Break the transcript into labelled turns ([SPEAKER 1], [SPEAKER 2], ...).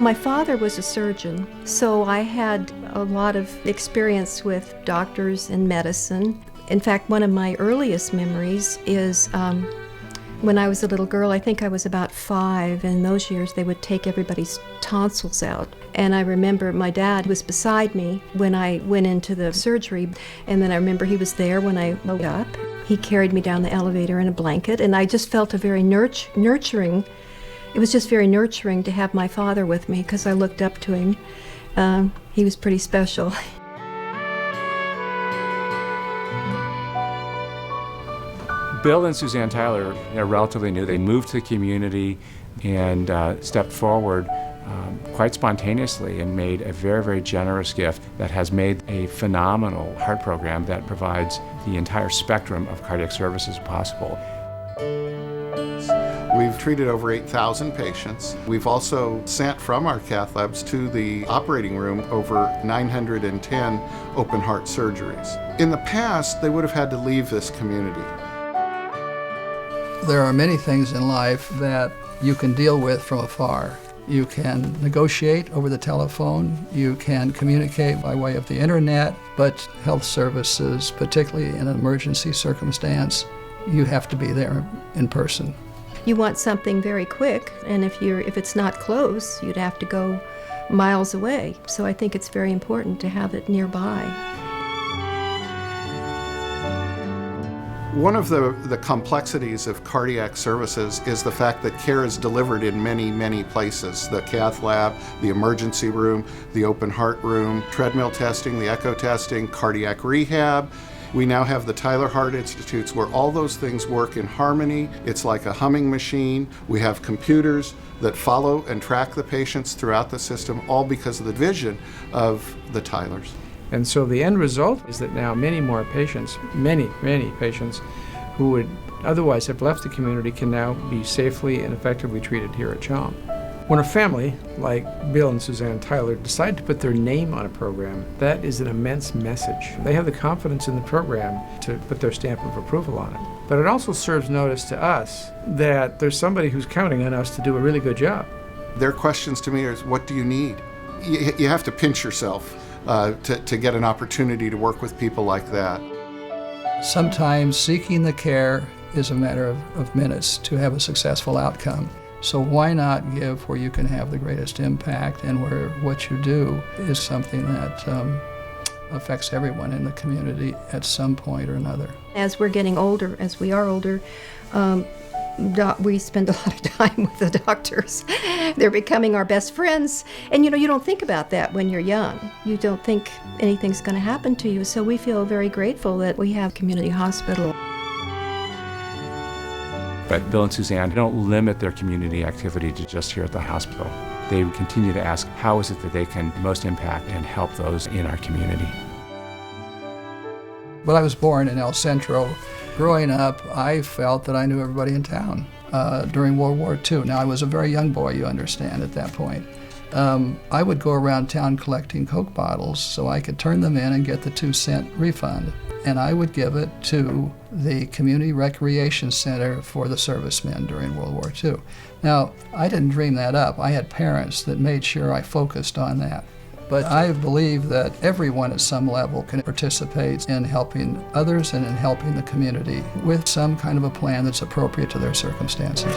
[SPEAKER 1] My father was a surgeon, so I had a lot of experience with doctors and medicine. In fact, one of my earliest memories is when I was a little girl. I think I was about 5. In those years, they would take everybody's tonsils out. And I remember my dad was beside me when I went into the surgery, and then I remember he was there when I woke up. He carried me down the elevator in a blanket, and I just felt a very nurturing. It was just very nurturing to have my father with me because I looked up to him. He was pretty special.
[SPEAKER 2] Bill and Susanne Tyler are relatively new. They moved to the community and stepped forward quite spontaneously and made a very, very generous gift that has made a phenomenal heart program that provides the entire spectrum of cardiac services possible.
[SPEAKER 3] We've treated over 8,000 patients. We've also sent from our cath labs to the operating room over 910 open heart surgeries. In the past, they would have had to leave this community.
[SPEAKER 4] There are many things in life that you can deal with from afar. You can negotiate over the telephone, you can communicate by way of the internet, but health services, particularly in an emergency circumstance, you have to be there in person.
[SPEAKER 1] You want something very quick, and if it's not close, you'd have to go miles away. So I think it's very important to have it nearby.
[SPEAKER 3] One of the complexities of cardiac services is the fact that care is delivered in many, many places. The cath lab, the emergency room, the open heart room, treadmill testing, the echo testing, cardiac rehab. We now have the Tyler Heart Institutes where all those things work in harmony. It's like a humming machine. We have computers that follow and track the patients throughout the system, all because of the vision of the Tylers.
[SPEAKER 5] And so the end result is that now many more patients, many patients who would otherwise have left the community can now be safely and effectively treated here at CHOM. When a family like Bill and Susanne Tyler decide to put their name on a program, that is an immense message. They have the confidence in the program to put their stamp of approval on it. But it also serves notice to us that there's somebody who's counting on us to do a really good job.
[SPEAKER 3] Their questions to me are, what do you need? You have to pinch yourself to get an opportunity to work with people like that.
[SPEAKER 4] Sometimes seeking the care is a matter of minutes to have a successful outcome. So why not give where you can have the greatest impact and where what you do is something that affects everyone in the community at some point or another.
[SPEAKER 1] As we're getting older, as we are older, we spend a lot of time with the doctors. They're becoming our best friends. And you don't think about that when you're young. You don't think anything's going to happen to you. So we feel very grateful that we have community hospital.
[SPEAKER 2] But Bill and Susanne don't limit their community activity to just here at the hospital. They continue to ask, how is it that they can most impact and help those in our community?
[SPEAKER 4] Well, I was born in El Centro. Growing up, I felt that I knew everybody in town during World War II. Now, I was a very young boy, you understand, at that point. I would go around town collecting Coke bottles so I could turn them in and get the 2-cent refund. And I would give it to the Community Recreation Center for the servicemen during World War II. Now, I didn't dream that up. I had parents that made sure I focused on that. But I believe that everyone at some level can participate in helping others and in helping the community with some kind of a plan that's appropriate to their circumstances.